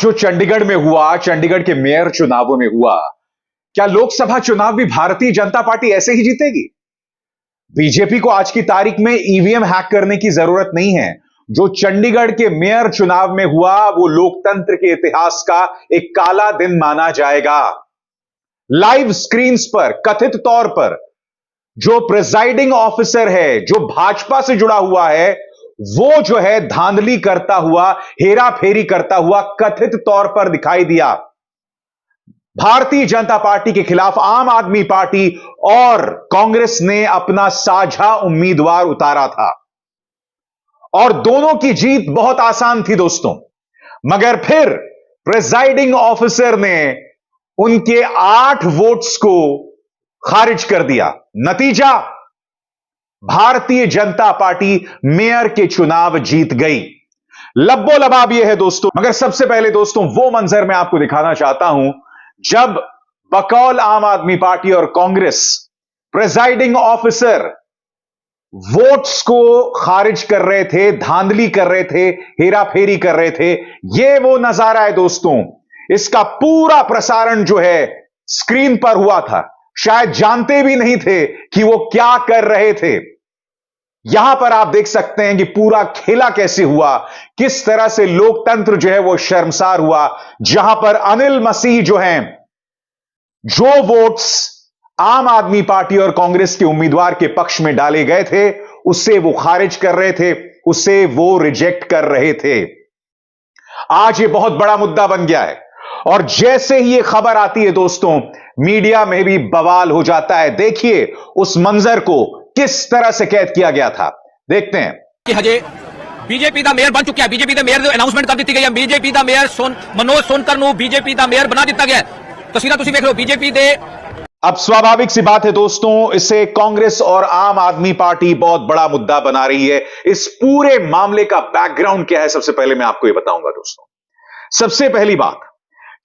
जो चंडीगढ़ में हुआ, चंडीगढ़ के मेयर चुनावों में हुआ, क्या लोकसभा चुनाव भी भारतीय जनता पार्टी ऐसे ही जीतेगी? बीजेपी को आज की तारीख में ईवीएम हैक करने की जरूरत नहीं है। जो चंडीगढ़ के मेयर चुनाव में हुआ वो लोकतंत्र के इतिहास का एक काला दिन माना जाएगा। लाइव स्क्रीन्स पर कथित तौर पर जो प्रिजाइडिंग ऑफिसर है, जो भाजपा से जुड़ा हुआ है, वो जो है धांधली करता हुआ, हेरा फेरी करता हुआ कथित तौर पर दिखाई दिया। भारतीय जनता पार्टी के खिलाफ आम आदमी पार्टी और कांग्रेस ने अपना साझा उम्मीदवार उतारा था और दोनों की जीत बहुत आसान थी दोस्तों। मगर फिर प्रिजाइडिंग ऑफिसर ने उनके 8 वोट्स को खारिज कर दिया। नतीजा, भारतीय जनता पार्टी मेयर के चुनाव जीत गई। लब्बो लबाब यह है दोस्तों। मगर सबसे पहले दोस्तों वो मंजर मैं आपको दिखाना चाहता हूं जब बकौल आम आदमी पार्टी और कांग्रेस प्रिजाइडिंग ऑफिसर वोट्स को खारिज कर रहे थे, धांधली कर रहे थे, हेराफेरी कर रहे थे। यह वो नजारा है दोस्तों। इसका पूरा प्रसारण जो है स्क्रीन पर हुआ था। शायद जानते भी नहीं थे कि वो क्या कर रहे थे। यहां पर आप देख सकते हैं कि पूरा खेला कैसे हुआ, किस तरह से लोकतंत्र जो है वो शर्मसार हुआ। जहां पर अनिल मसीह जो हैं, जो वोट्स आम आदमी पार्टी और कांग्रेस के उम्मीदवार के पक्ष में डाले गए थे, उससे वो खारिज कर रहे थे, उससे वो रिजेक्ट कर रहे थे। आज ये बहुत बड़ा मुद्दा बन गया है और जैसे ही ये खबर आती है दोस्तों, मीडिया में भी बवाल हो जाता है। देखिए उस मंजर को किस तरह से कैद किया गया था, देखते हैं कि हजे बीजेपी ਦਾ ਮੇਅਰ ਬਣ ਚੁੱਕਿਆ। बीजेपी ਦਾ ਮੇਅਰ ਦੀ ਅਨਾਉਂਸਮੈਂਟ ਕਰ ਦਿੱਤੀ ਗਈ ਹੈ। बीजेपी ਦਾ ਮੇਅਰ मनोज सोनकर ਨੂੰ बीजेपी ਦਾ ਮੇਅਰ ਬਣਾ ਦਿੱਤਾ ਗਿਆ। ਤਸਵੀਰਾਂ ਤੁਸੀਂ ਵੇਖ ਲਓ बीजेपी ਦੇ। अब स्वाभाविक सी बात है दोस्तों, इसे कांग्रेस और आम आदमी पार्टी बहुत बड़ा मुद्दा बना रही है। इस पूरे मामले का बैकग्राउंड क्या है, सबसे पहले मैं आपको यह बताऊंगा दोस्तों। सबसे पहली बात,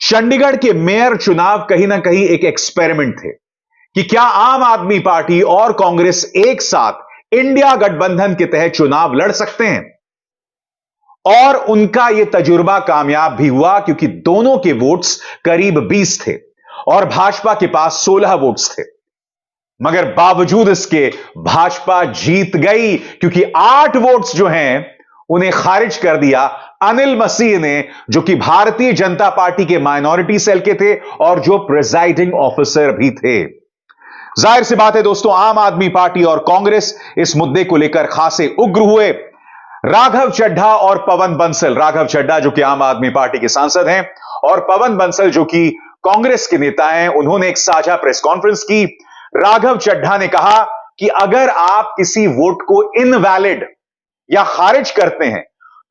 चंडीगढ़ के मेयर चुनाव कहीं ना कहीं एक एक्सपेरिमेंट थे कि क्या आम आदमी पार्टी और कांग्रेस एक साथ इंडिया गठबंधन के तहत चुनाव लड़ सकते हैं। और उनका यह तजुर्बा कामयाब भी हुआ क्योंकि दोनों के वोट्स करीब 20 थे और भाजपा के पास 16 वोट्स थे। मगर बावजूद इसके भाजपा जीत गई क्योंकि 8 वोट्स जो हैं उन्हें खारिज कर दिया अनिल मसीह ने, जो कि भारतीय जनता पार्टी के माइनॉरिटी सेल के थे और जो प्रिजाइडिंग ऑफिसर भी थे। जाहिर सी बात है दोस्तों, आम आदमी पार्टी और कांग्रेस इस मुद्दे को लेकर खासे उग्र हुए। राघव चड्ढा और पवन बंसल, राघव चड्ढा जो कि आम आदमी पार्टी के सांसद हैं और पवन बंसल जो कि कांग्रेस के नेता हैं, उन्होंने एक साझा प्रेस कॉन्फ्रेंस की। राघव चड्ढा ने कहा कि अगर आप किसी वोट को इनवैलिड या खारिज करते हैं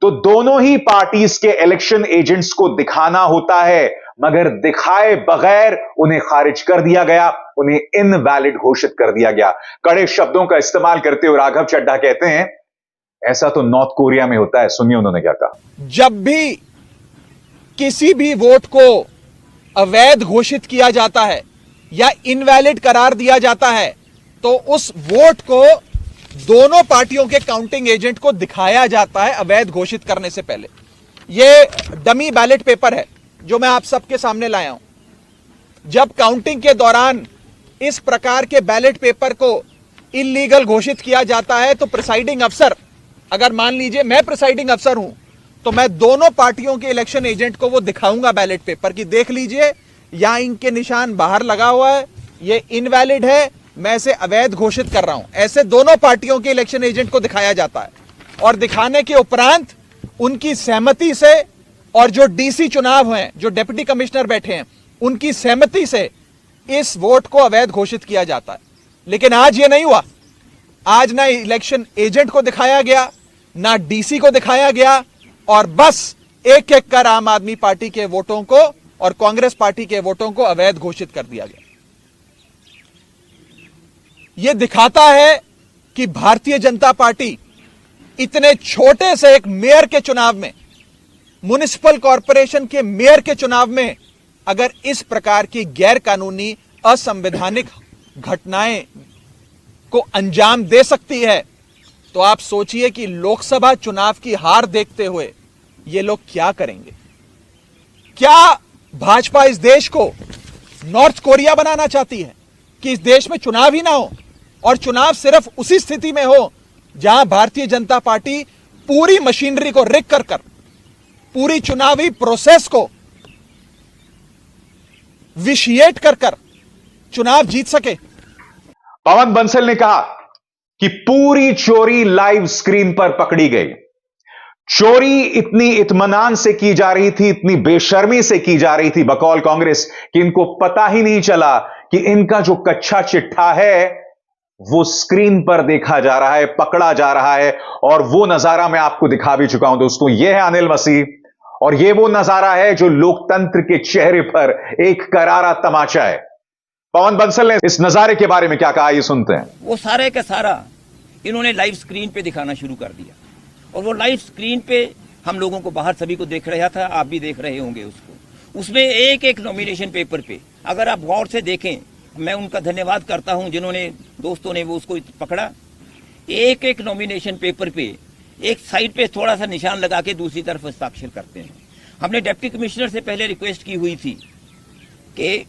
तो दोनों ही पार्टीज के इलेक्शन एजेंट्स को दिखाना होता है, मगर दिखाए बगैर उन्हें खारिज कर दिया गया, उन्हें इनवैलिड घोषित कर दिया गया। कड़े शब्दों का इस्तेमाल करते हुए राघव चड्ढा कहते हैं, ऐसा तो नॉर्थ कोरिया में होता है। सुनिए उन्होंने क्या कहा। जब भी किसी भी वोट को अवैध घोषित किया जाता है या इनवैलिड करार दिया जाता है तो उस वोट को दोनों पार्टियों के काउंटिंग एजेंट को दिखाया जाता है अवैध घोषित करने से पहले। यह डमी बैलेट पेपर है जो मैं आप सबके सामने लाया हूं। जब काउंटिंग के दौरान इस प्रकार के बैलेट पेपर को इलीगल घोषित किया जाता है तो प्रिसाइडिंग अफसर, अगर मान लीजिए मैं प्रिसाइडिंग अफसर हूं तो मैं दोनों पार्टियों के इलेक्शन एजेंट को वो दिखाऊंगा बैलेट पेपर की, देख लीजिए यहां इनके निशान बाहर लगा हुआ है, ये इनवैलिड है, मैं इसे अवैध घोषित कर रहा हूं। ऐसे दोनों पार्टियों के इलेक्शन एजेंट को दिखाया जाता है और दिखाने के उपरांत उनकी सहमति से और जो डीसी चुनाव हैं, जो डिप्टी कमिश्नर बैठे हैं, उनकी सहमति से इस वोट को अवैध घोषित किया जाता है। लेकिन आज ये नहीं हुआ। आज ना इलेक्शन एजेंट को दिखाया गया, ना डीसी को दिखाया गया और बस एक एक कर आम आदमी पार्टी के वोटों को और कांग्रेस पार्टी के वोटों को अवैध घोषित कर दिया गया। यह दिखाता है कि भारतीय जनता पार्टी इतने छोटे से एक मेयर के चुनाव में, म्युनिसिपल कॉरपोरेशन के मेयर के चुनाव में अगर इस प्रकार की गैर कानूनी असंवैधानिक घटनाएं को अंजाम दे सकती है तो आप सोचिए कि लोकसभा चुनाव की हार देखते हुए ये लोग क्या करेंगे। क्या भाजपा इस देश को नॉर्थ कोरिया बनाना चाहती है कि इस देश में चुनाव ही ना हो और चुनाव सिर्फ उसी स्थिति में हो जहां भारतीय जनता पार्टी पूरी मशीनरी को रिग कर पूरी चुनावी प्रोसेस को विशिएट कर चुनाव जीत सके? पवन बंसल ने कहा कि पूरी चोरी लाइव स्क्रीन पर पकड़ी गई। चोरी इतनी इत्मीनान से की जा रही थी, इतनी बेशर्मी से की जा रही थी बकौल कांग्रेस कि इनको पता ही नहीं चला कि इनका जो कच्चा चिट्ठा है वो स्क्रीन पर देखा जा रहा है, पकड़ा जा रहा है। और वो नजारा मैं आपको दिखा भी चुका हूं दोस्तों। यह है अनिल मसीह और यह वो नजारा है जो लोकतंत्र के चेहरे पर एक करारा तमाचा है। पवन बंसल ने इस नजारे के बारे में क्या कहा, ये सुनते हैं। वो सारे का सारा इन्होंने लाइव स्क्रीन पे दिखाना शुरू कर दिया और वो लाइव स्क्रीन पे हम लोगों को बाहर सभी को देख रहा था, आप भी देख रहे होंगे उसको। उसमें एक एक नॉमिनेशन पेपर पे अगर आप गौर से देखें, मैं उनका धन्यवाद करता हूं जिन्होंने दोस्तों ने वो उसको पकड़ा। एक एक नॉमिनेशन पेपर पे एक साइड पे थोड़ा सा निशान लगा के दूसरी तरफ हस्ताक्षर करते हैं। हमने डिप्टी कमिश्नर से पहले रिक्वेस्ट की हुई थी कि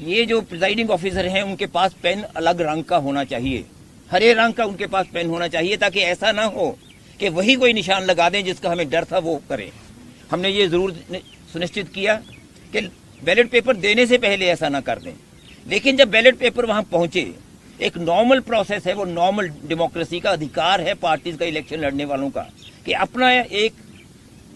ये जो प्रिजाइडिंग ऑफिसर हैं उनके पास पेन अलग रंग का होना चाहिए, हरे रंग का उनके पास पेन होना चाहिए, ताकि ऐसा ना हो कि वही कोई निशान लगा दें जिसका हमें डर था वो करें। हमने ये जरूर सुनिश्चित किया कि बैलेट पेपर देने से पहले ऐसा ना कर दें। लेकिन जब बैलेट पेपर वहां पहुंचे, एक नॉर्मल प्रोसेस है, वो नॉर्मल डेमोक्रेसी का अधिकार है पार्टीज का, इलेक्शन लड़ने वालों का, कि अपना एक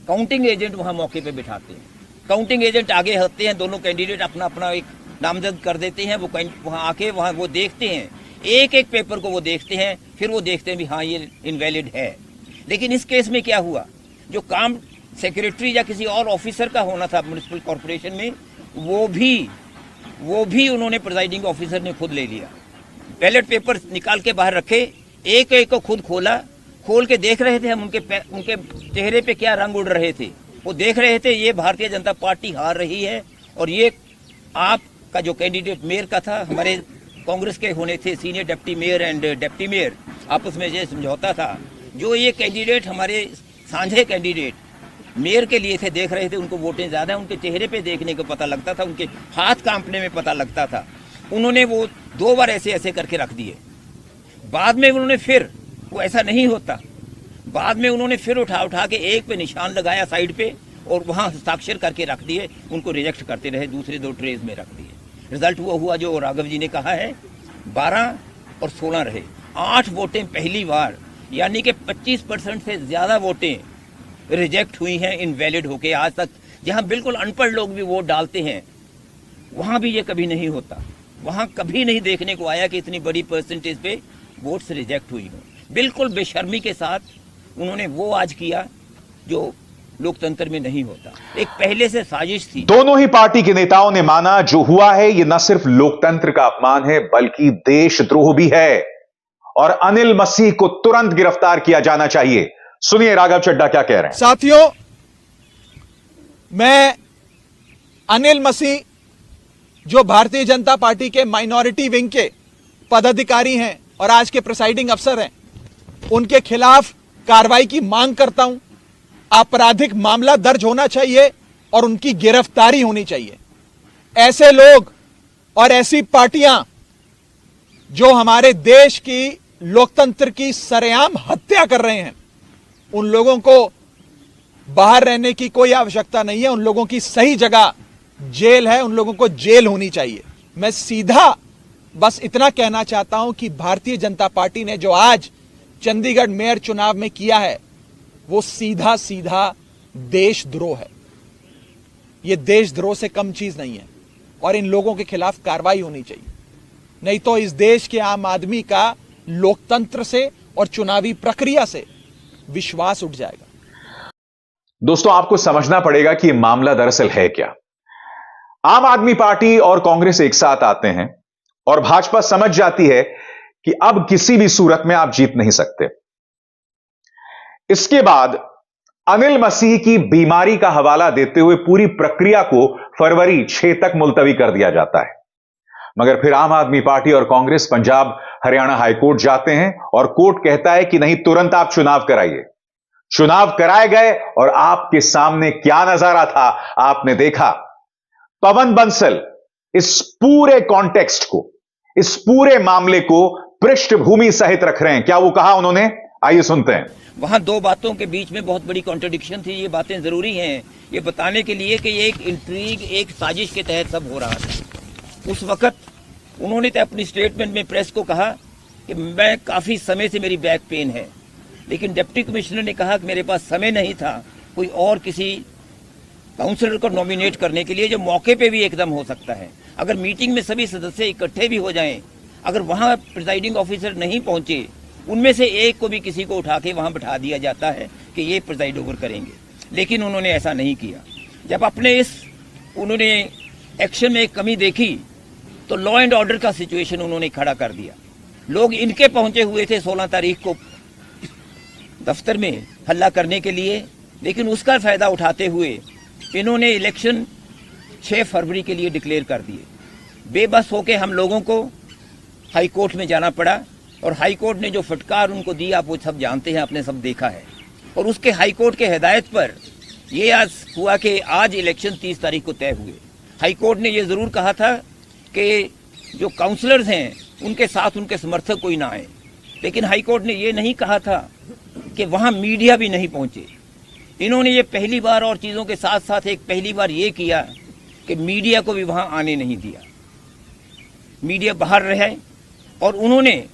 काउंटिंग एजेंट वहां मौके पे बिठाते हैं। काउंटिंग एजेंट आगे होते हैं, दोनों कैंडिडेट अपना अपना एक नामजद कर देते हैं। वो वहां आके वहां वो देखते हैं, एक एक पेपर को वो देखते हैं, फिर वो देखते हैं भी हाँ ये इनवैलिड है। लेकिन इस केस में क्या हुआ, जो काम सेक्रेटरी या किसी और ऑफिसर का होना था म्युनिसिपल कॉर्पोरेशन में, वो भी उन्होंने प्रिजाइडिंग ऑफिसर ने खुद ले लिया। बैलेट पेपर निकाल के बाहर रखे, एक एक को खुद खोल के देख रहे थे हम उनके चेहरे पे क्या रंग उड़ रहे थे। वो देख रहे थे ये भारतीय जनता पार्टी हार रही है और ये आपका जो कैंडिडेट मेयर का था, हमारे कांग्रेस के होने थे senior deputy mayor and deputy mayor, आपस में ये समझौता था। जो ये कैंडिडेट हमारे साझे कैंडिडेट मेयर के लिए थे, देख रहे थे उनको वोटें ज्यादा, उनके चेहरे पे देखने को पता लगता था, उनके हाथ कांपने में पता लगता था। उन्होंने वो 2 बार ऐसे करके रख दिए। बाद में उन्होंने फिर, वो ऐसा नहीं होता, बाद में उन्होंने फिर उठा के एक पे निशान लगाया साइड पे और वहां हस्ताक्षर करके रख दिए, उनको रिजेक्ट करते रहे, दूसरे 2 ट्रेज में रख दिए। रिजल्ट वो हुआ जो राघव जी ने कहा है, 12 और 16 रहे, 8 वोटें पहली बार, यानी कि 25% से ज्यादा वोटें रिजेक्ट हुई हैं इनवैलिड होके। आज तक जहां बिल्कुल अनपढ़ लोग भी वोट डालते हैं, वहां भी ये कभी नहीं होता। वहां कभी नहीं देखने को आया कि इतनी बड़ी परसेंटेज पे वोट्स रिजेक्ट हुई हो। बिल्कुल बेशर्मी के साथ उन्होंने वो आज किया जो लोकतंत्र में नहीं होता, एक पहले से साजिश थी। दोनों ही पार्टी के नेताओं ने माना जो हुआ है ये न सिर्फ लोकतंत्र का अपमान है बल्कि देशद्रोह भी है और अनिल मसीह को तुरंत गिरफ्तार किया जाना चाहिए। सुनिए राघव चड्ढा क्या कह रहे हैं। साथियों, मैं अनिल मसीह जो भारतीय जनता पार्टी के माइनॉरिटी विंग के पदाधिकारी हैं और आज के प्रिसाइडिंग अफसर हैं, उनके खिलाफ कार्रवाई की मांग करता हूं। आपराधिक मामला दर्ज होना चाहिए और उनकी गिरफ्तारी होनी चाहिए। ऐसे लोग और ऐसी पार्टियां जो हमारे देश की लोकतंत्र की सरेआम हत्या कर रहे हैं, उन लोगों को बाहर रहने की कोई आवश्यकता नहीं है। उन लोगों की सही जगह जेल है, उन लोगों को जेल होनी चाहिए। मैं सीधा बस इतना कहना चाहता हूं कि भारतीय जनता पार्टी ने जो आज चंडीगढ़ मेयर चुनाव में किया है वो सीधा सीधा देशद्रोह है। यह देशद्रोह से कम चीज नहीं है और इन लोगों के खिलाफ कार्रवाई होनी चाहिए, नहीं तो इस देश के आम आदमी का लोकतंत्र से और चुनावी प्रक्रिया से विश्वास उठ जाएगा। दोस्तों, आपको समझना पड़ेगा कि यह मामला दरअसल है क्या। आम आदमी पार्टी और कांग्रेस एक साथ आते हैं और भाजपा समझ जाती है कि अब किसी भी सूरत में आप जीत नहीं सकते। इसके बाद अनिल मसीह की बीमारी का हवाला देते हुए पूरी प्रक्रिया को फरवरी 6 तक मुलतवी कर दिया जाता है। मगर फिर आम आदमी पार्टी और कांग्रेस पंजाब हरियाणा हाईकोर्ट जाते हैं और कोर्ट कहता है कि नहीं, तुरंत आप चुनाव कराइए। चुनाव कराए गए और आपके सामने क्या नजारा था आपने देखा। पवन बंसल इस पूरे कॉन्टेक्स्ट को, इस पूरे मामले को पृष्ठभूमि सहित रख रहे हैं। क्या वो कहा उन्होंने, आइए सुनते हैं। वहां दो बातों के बीच में बहुत बड़ी कॉन्ट्रडिक्शन थी। ये बातें जरूरी हैं ये बताने के लिए कि ये एक इंट्रीग, एक साजिश के तहत सब हो रहा था। उस वक्त उन्होंने तो अपनी स्टेटमेंट में प्रेस को कहा कि मैं काफ़ी समय से मेरी बैक पेन है, लेकिन डिप्टी कमिश्नर ने कहा कि मेरे पास समय नहीं था कोई और किसी काउंसलर को नॉमिनेट करने के लिए, जो मौके पे भी एकदम हो सकता है। अगर मीटिंग में सभी सदस्य इकट्ठे भी हो जाएं, अगर वहाँ प्रिजाइडिंग ऑफिसर नहीं पहुँचे, उनमें से एक को भी किसी को उठा के वहाँ बैठा दिया जाता है कि ये प्रिजाइड ओवर करेंगे, लेकिन उन्होंने ऐसा नहीं किया। जब अपने उन्होंने एक्शन में एक कमी देखी तो लॉ एंड ऑर्डर का सिचुएशन उन्होंने खड़ा कर दिया। लोग इनके पहुंचे हुए थे 16 तारीख को दफ्तर में हल्ला करने के लिए, लेकिन उसका फायदा उठाते हुए इन्होंने इलेक्शन 6 फरवरी के लिए डिक्लेयर कर दिए। बेबस होके हम लोगों को हाई कोर्ट में जाना पड़ा और हाई कोर्ट ने जो फटकार उनको दी आप वो सब जानते हैं, आपने सब देखा है। और उसके हाई कोर्ट के हिदायत पर ये आज हुआ कि आज इलेक्शन 30 तारीख को तय हुए। हाई कोर्ट ने ये ज़रूर कहा था कि जो काउंसलर्स हैं उनके साथ उनके समर्थक कोई ना आए, लेकिन हाई कोर्ट ने ये नहीं कहा था कि वहाँ मीडिया भी नहीं पहुँचे। इन्होंने ये पहली बार और चीज़ों के साथ साथ एक पहली बार ये किया कि मीडिया को भी वहाँ आने नहीं दिया, मीडिया बाहर रहे। और उन्होंने,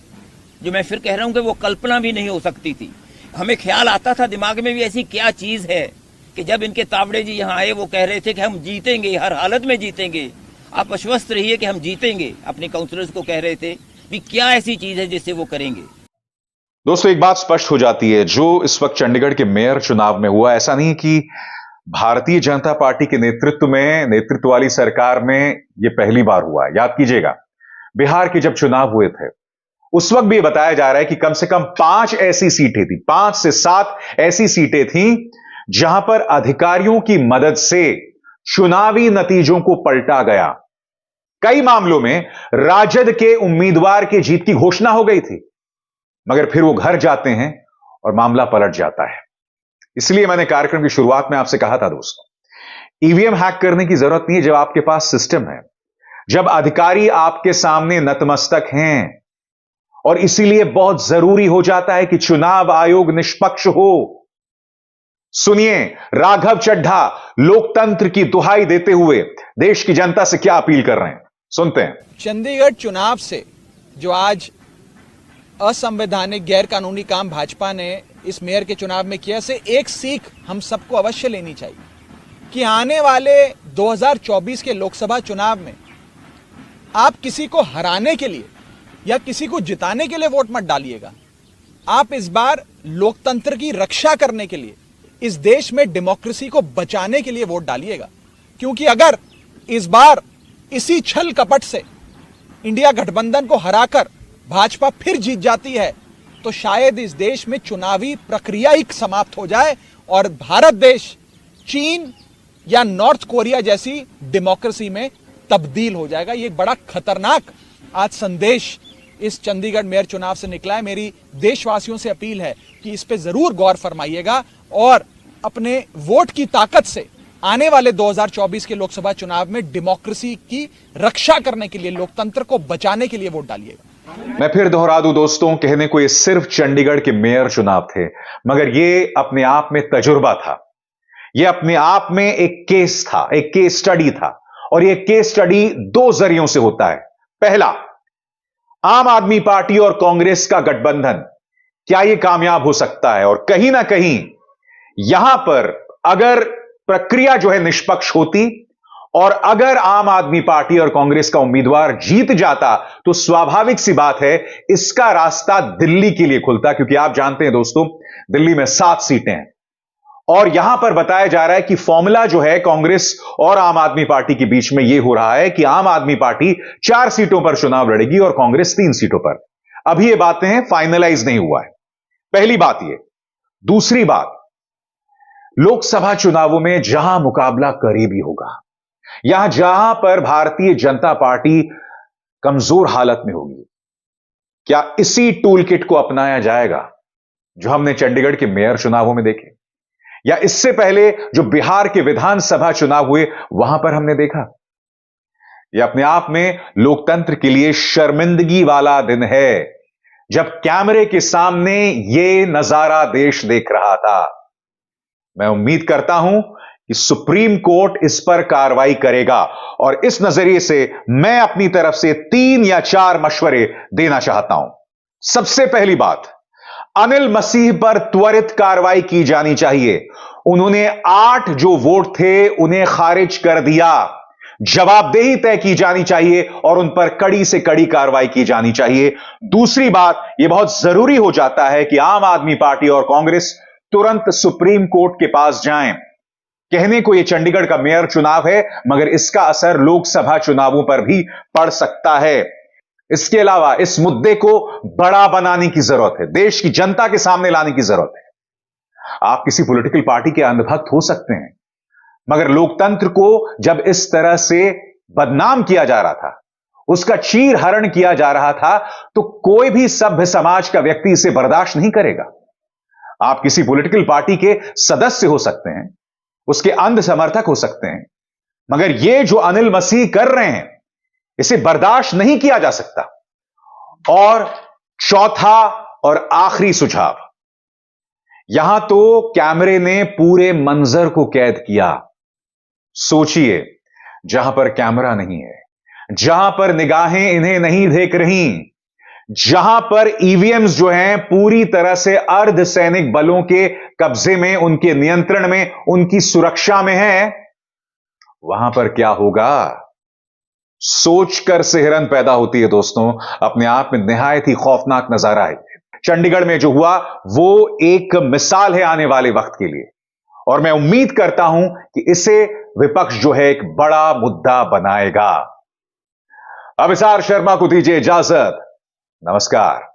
जो मैं फिर कह रहा हूँ कि वो कल्पना भी नहीं हो सकती थी। हमें ख्याल आता था दिमाग में भी ऐसी क्या चीज़ है कि जब इनके तावड़े जी यहाँ आए वो कह रहे थे कि हम जीतेंगे, हर हालत में जीतेंगे, आप आश्वस्त रहिए कि हम जीतेंगे। अपने काउंसलर्स को कह रहे थे भी क्या ऐसी चीज़ है जिससे वो करेंगे। दोस्तों एक बात स्पष्ट हो जाती है, जो इस वक्त चंडीगढ़ के मेयर चुनाव में हुआ, ऐसा नहीं कि भारतीय जनता पार्टी के नेतृत्व वाली सरकार में यह पहली बार हुआ। याद कीजिएगा बिहार के जब चुनाव हुए थे उस वक्त भी बताया जा रहा है कि कम से कम 5 ऐसी सीटें थी, 5 से 7 ऐसी सीटें थी जहां पर अधिकारियों की मदद से चुनावी नतीजों को पलटा गया। कई मामलों में राजद के उम्मीदवार की जीत की घोषणा हो गई थी, मगर फिर वो घर जाते हैं और मामला पलट जाता है। इसलिए मैंने कार्यक्रम की शुरुआत में आपसे कहा था दोस्तों, ईवीएम हैक करने की जरूरत नहीं है जब आपके पास सिस्टम है, जब अधिकारी आपके सामने नतमस्तक हैं। और इसीलिए बहुत जरूरी हो जाता है कि चुनाव आयोग निष्पक्ष हो। सुनिए राघव चड्ढा लोकतंत्र की दुहाई देते हुए देश की जनता से क्या अपील कर रहे हैं, सुनते हैं। चंडीगढ़ चुनाव से जो आज असंवैधानिक गैर कानूनी काम भाजपा ने इस मेयर के चुनाव में किया, से एक सीख हम सबको अवश्य लेनी चाहिए कि आने वाले 2024 के लोकसभा चुनाव में आप किसी को हराने के लिए या किसी को जिताने के लिए वोट मत डालिएगा। आप इस बार लोकतंत्र की रक्षा करने के लिए, इस देश में डेमोक्रेसी को बचाने के लिए वोट डालिएगा। क्योंकि अगर इस बार इसी छल कपट से इंडिया गठबंधन को हराकर भाजपा फिर जीत जाती है तो शायद इस देश में चुनावी प्रक्रिया ही समाप्त हो जाए और भारत देश चीन या नॉर्थ कोरिया जैसी डेमोक्रेसी में तब्दील हो जाएगा। ये एक बड़ा खतरनाक आज संदेश इस चंडीगढ़ मेयर चुनाव से निकला है। मेरी देशवासियों से अपील है कि इस पे जरूर गौर फरमाइएगा और अपने वोट की ताकत से आने वाले 2024 के लोकसभा चुनाव में डेमोक्रेसी की रक्षा करने के लिए, लोकतंत्र को बचाने के लिए वोट डालिएगा। मैं फिर दोहरा दूं दोस्तों, कहने को ये सिर्फ चंडीगढ़ के मेयर चुनाव थे, मगर ये अपने आप में तजुर्बा था, ये अपने आप में एक केस था, एक केस स्टडी था। और ये केस स्टडी 2 जरियों से होता है। पहला, आम आदमी पार्टी और कांग्रेस का गठबंधन क्या यह कामयाब हो सकता है, और कहीं ना कहीं यहां पर अगर प्रक्रिया जो है निष्पक्ष होती और अगर आम आदमी पार्टी और कांग्रेस का उम्मीदवार जीत जाता तो स्वाभाविक सी बात है इसका रास्ता दिल्ली के लिए खुलता। क्योंकि आप जानते हैं दोस्तों, दिल्ली में 7 सीटें हैं और यहां पर बताया जा रहा है कि फॉर्मूला जो है कांग्रेस और आम आदमी पार्टी के बीच में यह हो रहा है कि आम आदमी पार्टी 4 सीटों पर चुनाव लड़ेगी और कांग्रेस 3 सीटों पर। अभी ये बातें फाइनलाइज नहीं हुआ है, पहली बात यह। दूसरी बात, लोकसभा चुनावों में जहां मुकाबला करीबी होगा, जहां पर भारतीय जनता पार्टी कमजोर हालत में होगी, क्या इसी टूल किट को अपनाया जाएगा? जो हमने चंडीगढ़ के मेयर चुनावों में देखे, या इससे पहले जो बिहार के विधानसभा चुनाव हुए वहां पर हमने देखा। यह अपने आप में लोकतंत्र के लिए शर्मिंदगी वाला दिन है जब कैमरे के सामने यह नजारा देश देख रहा था। मैं उम्मीद करता हूं कि सुप्रीम कोर्ट इस पर कार्रवाई करेगा, और इस नजरिए से मैं अपनी तरफ से 3 या 4 मशवरे देना चाहता हूं। सबसे पहली बात, अनिल मसीह पर त्वरित कार्रवाई की जानी चाहिए। उन्होंने 8 जो वोट थे उन्हें खारिज कर दिया। जवाबदेही तय की जानी चाहिए और उन पर कड़ी से कड़ी कार्रवाई की जानी चाहिए। दूसरी बात, यह बहुत जरूरी हो जाता है कि आम आदमी पार्टी और कांग्रेस तुरंत सुप्रीम कोर्ट के पास जाएं। कहने को यह चंडीगढ़ का मेयर चुनाव है, मगर इसका असर लोकसभा चुनावों पर भी पड़ सकता है। इसके अलावा इस मुद्दे को बड़ा बनाने की जरूरत है, देश की जनता के सामने लाने की जरूरत है। आप किसी पॉलिटिकल पार्टी के अंधभक्त हो सकते हैं, मगर लोकतंत्र को जब इस तरह से बदनाम किया जा रहा था, उसका चीर हरण किया जा रहा था, तो कोई भी सभ्य समाज का व्यक्ति इसे बर्दाश्त नहीं करेगा। आप किसी पॉलिटिकल पार्टी के सदस्य हो सकते हैं, उसके अंध समर्थक हो सकते हैं, मगर यह जो अनिल मसीह कर रहे हैं इसे बर्दाश्त नहीं किया जा सकता। और चौथा और आखिरी सुझाव, यहां तो कैमरे ने पूरे मंजर को कैद किया। सोचिए, जहां पर कैमरा नहीं है, जहां पर निगाहें इन्हें नहीं देख रही, जहां पर ईवीएम्स जो हैं पूरी तरह से अर्धसैनिक बलों के कब्जे में, उनके नियंत्रण में, उनकी सुरक्षा में है, वहां पर क्या होगा? सोचकर सिहरन पैदा होती है दोस्तों। अपने आप में निहायत ही खौफनाक नजारा है। चंडीगढ़ में जो हुआ वो एक मिसाल है आने वाले वक्त के लिए, और मैं उम्मीद करता हूं कि इसे विपक्ष जो है एक बड़ा मुद्दा बनाएगा। अब इसार शर्मा को दीजिए इजाजत। नमस्कार।